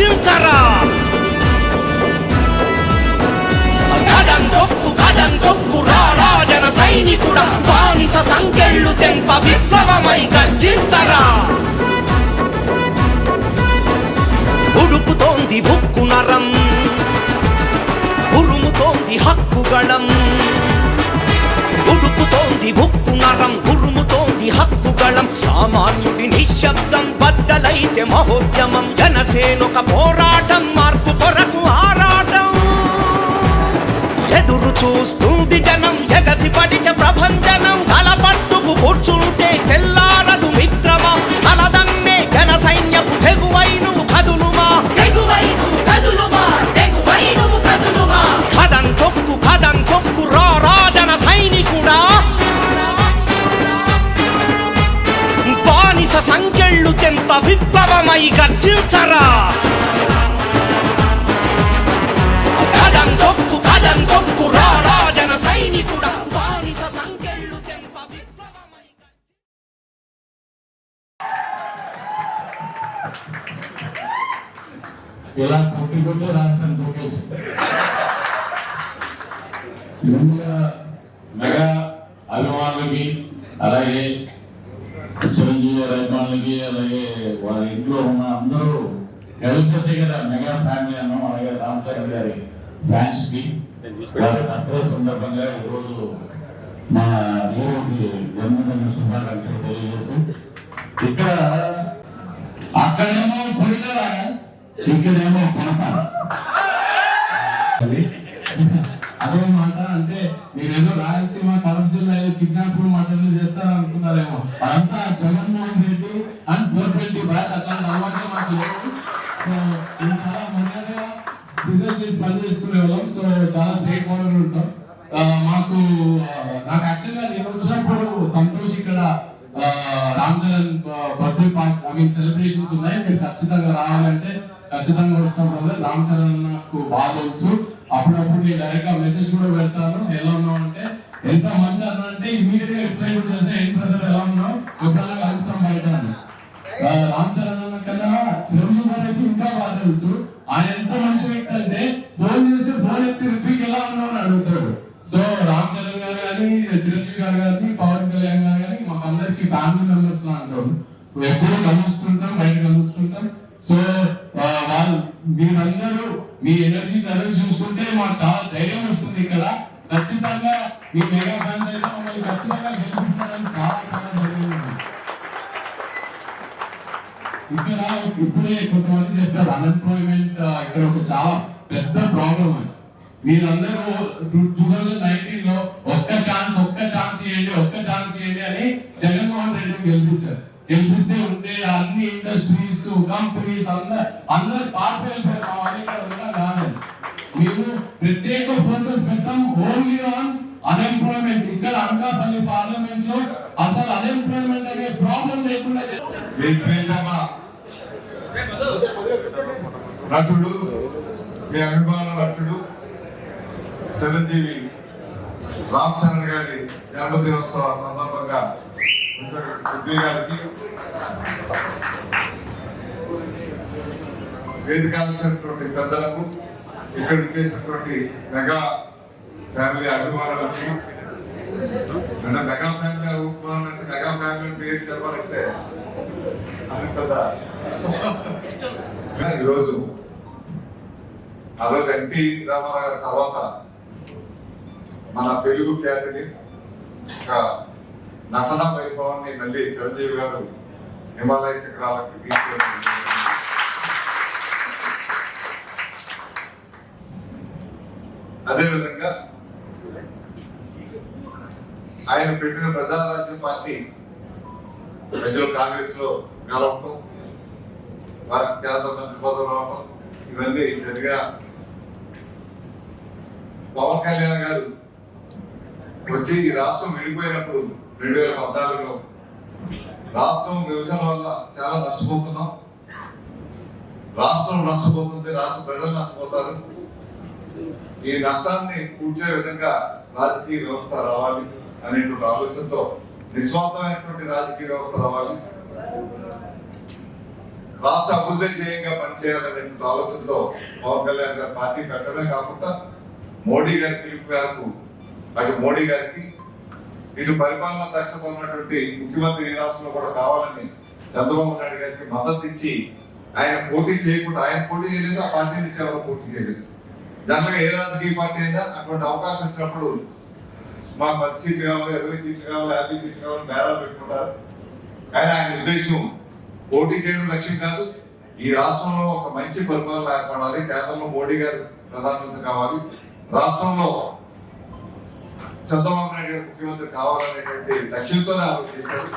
గర్జించరా. కదం తొక్కు రారా జన సైనికుడా, బానిస సంకెళ్ళు తెంప విప్లవమై గర్జించరా. ఉడుకుతోంది ఉక్కు నరం, ఉరుముతోంది హక్కుగళం. ఉడుకుతోంది ఉక్కు నరం, ఉరుముతోంది హక్కుగళం. సామాన్యుడి నిశ్శబ్దం బద్దలైతే మహోద్యమం. జనసేనొక పోరాటం, మార్పు కొరకు ఆరాటం. ఎదురు చూస్తుంది జనం, ఎగసి పడితే ప్రభంజనం. తలపట్టుకు కూర్చుంటే తెల్లారదు మిత్రమా, తలదన్నే జన సైన్యపు తెగువైను కదులుమా. కదం తొక్కు రారా జన సైనికుడా, బానిస సంకెళ్ళు తెంప విప్లవమై గర్జించరా. కదం తొక్కు రారా జన సైనికుడా, బానిస సంకెళ్ళు తెంప విప్లవమై. ఇలా కొట్టుకుంటే రాష్ట్రం తొక్కేసి మెగా అభిమానులకి, అలాగే చిరంజీవి అభిమానులకి, అలాగే వారి ఇంట్లో ఉన్న అందరూ కలిపితే కదా మెగా ఫ్యామిలీ అన్నాం. అలాగే రామ్ చరణ్ గారి ఫ్యాన్స్ కి వారి బర్త్డే సందర్భంగా ఈరోజు మా హీరోకి జన్మదిన శుభాకాంక్షలు తెలియజేస్తూ, ఇక్కడ అక్కడేమో కొడిగల, ఇక్కడేమో కొనప. అదే మాట అంటే మీరేదో రాయలసీమ కడప జిల్లా కిడ్నాప్ మటన్లు చేస్తారని అనుకున్నారేమో. అదంతా జగన్మోహన్ రెడ్డి అండ్ 420 బ్యాచ్ అట్లాంటి అలవాటే మాకు లేదు. సో మేము చాలా మర్యాదగా బిజినెస్ చేసి పని చేసుకునే వాళ్ళం. సో చాలా స్ట్రైట్ ఫార్వర్డ్ ఉంటాం. నాకు యాక్చువల్గా నేను వచ్చినప్పుడు సంతోష్ ఇక్కడ Ram Charan birthday party celebrations ఉన్నాయి, మీరు ఖచ్చితంగా రావాలంటే ఖచ్చితంగా వస్తాం కదా. రామ్ చరణ్ నాకు బాగా తెలుసు. అప్పుడప్పుడు నేను డైరెక్ట్ గా మెసేజ్ కూడా పెడతాను, ఎలా ఉన్నావు అంటే. ఎంత మంచి అన్న అంటే ఇమీడియట్ గా రిప్లై కూడా చేస్తే ఏంటి బ్రదర్ ఎలా ఉన్నావు, ఎప్పుడైనా కలుస్తాం బయట అని. రామ్ చరణ్ అన్న కన్నా చిరంజీవి గారు అయితే ఇంకా బాగా తెలుసు. ఆయన ఎంత మంచి వ్యక్తి అంటే ఫోన్ చేస్తే ఫోన్ ఎత్తి రిపీట్ ఎలా ఉన్నావు అని అడుగుతాడు. సో రామ్ చరణ్ గారు కానీ, చిరంజీవి గారు కానీ, పవన్ కళ్యాణ్ గారు కానీ మాకు అందరికి ఫ్యామిలీ మెంబర్స్ లా అంటారు. ఎప్పుడు కలుస్తుంటాం, బయట కలుస్తుంటాం. సో వాళ్ళు మీరందరూ మీ ఎనర్జీ లెవెల్ చూస్తుంటే మాకు చాలా ధైర్యం వస్తుంది. ఇక్కడ ఖచ్చితంగా మీ మెగా ఫ్యాన్స్ అయితే మమ్మల్ని ఖచ్చితంగా గెలిపిస్తారని చాలా చాలా ధైర్యం ఉంది. ఇక్కడ ఇప్పుడే కొంతమంది చెప్పారు అన్ఎంప్లాయ్మెంట్ ఇక్కడ ఒక చాలా పెద్ద ప్రాబ్లం అని. మీరందరూ 2019 లో ఒక్క ఛాన్స్ ఇవ్వండి అని జగన్మోహన్ రెడ్డిని గెలిపిస్తే ఉంటే అన్ని ఇండస్ట్రీస్ కంపెనీస్ అందరు పార్టీలు కాదు. మేము ప్రత్యేక ఫోకస్ పెట్టాం ఓన్లీ ఆన్ అన్ఎంప్లాయ్మెంట్. ఇక్కడ అనకాపల్లి పార్లమెంట్ లో అసలు అన్ఎంప్లాయ్మెంట్ అనే ప్రాబ్లం లేకుండా నటుడు, మీ అభిమాన నటుడు చిరంజీవి రామ్ చరణ్ గారి జన్మదినోత్సవ సందర్భంగా గారికి వేదిక ఇచ్చినటువంటి పెద్దలకు, ఇక్కడికి చేసినటువంటి మెగా ఫ్యామిలీ అభిమానులకి, అంటే మెగా ఫ్యామిలీ అభిమానులు అంటే మెగా ఫ్యామిలీ పేరు చెప్పాలంటే అది పెద్ద. ఈరోజు ఆ రోజు ఎన్టీ రామారావు గారి తర్వాత మన తెలుగు ఖ్యాతిని, ఒక నటన వైభవాన్ని మళ్ళీ చిరంజీవి గారు హిమాలయ శిఖరాలకు తీసుకెళ్ళి అదేవిధంగా ఆయన పెట్టిన ప్రజారాజ్యం పార్టీ ప్రజలు కాంగ్రెస్ లో గెలవటం, వారికి కేంద్ర మంత్రి పదవి రావటం, ఇవన్నీ జరిగా పవన్ కళ్యాణ్ గారు వచ్చి ఈ రాష్ట్రం విడిపోయినప్పుడు 2014లో రాష్ట్రం విభజన వల్ల చాలా నష్టపోతున్నాం, రాష్ట్రం నష్టపోతుంది, రాష్ట్ర ప్రజలు నష్టపోతారు, ఈ నష్టాన్ని కూర్చే విధంగా రాజకీయ వ్యవస్థ రావాలి అనేటువంటి ఆలోచనతో నిస్వార్థమైనటువంటి రాజకీయ వ్యవస్థ రావాలి, రాష్ట్ర అభివృద్ధి ధ్యేయంగా పనిచేయాలనే ఆలోచనతో పవన్ కళ్యాణ్ గారు పార్టీ పెట్టడమే కాకుండా మోడీ గారి పిలుపు మేరకు అటు మోడీ గారికి ఇటు పరిపాలన దక్షత ఉన్నటువంటి ముఖ్యమంత్రి ఈ రాష్ట్రంలో కూడా కావాలని చంద్రబాబు నాయుడు గారికి మద్దతు ఇచ్చి ఆయన పోటీ చేయకుండా, ఆయన పోటీ చేయలేదు, ఆ పార్టీ నుంచి ఎవరు పోటీ చేయలేదు. జనరల్గా ఏ రాజకీయ పార్టీ అయినా అటువంటి అవకాశం వచ్చినప్పుడు మాకు 10 సీట్లు కావాలి, 20 సీట్లు కావాలి, 50 సీట్లు కావాలి బేరాలు పెట్టుకుంటారు. కానీ ఆయన ఉద్దేశం పోటీ చేయడం లక్ష్యం కాదు, ఈ రాష్ట్రంలో ఒక మంచి పరిపాలన ఏర్పడాలి, కేంద్రంలో మోడీ గారు ప్రధానమంత్రి కావాలి, రాష్ట్రంలో చంద్రబాబు నాయుడు గారు ముఖ్యమంత్రి కావాలనేటువంటి లక్ష్యంతోనే ఆలోచన చేశారు.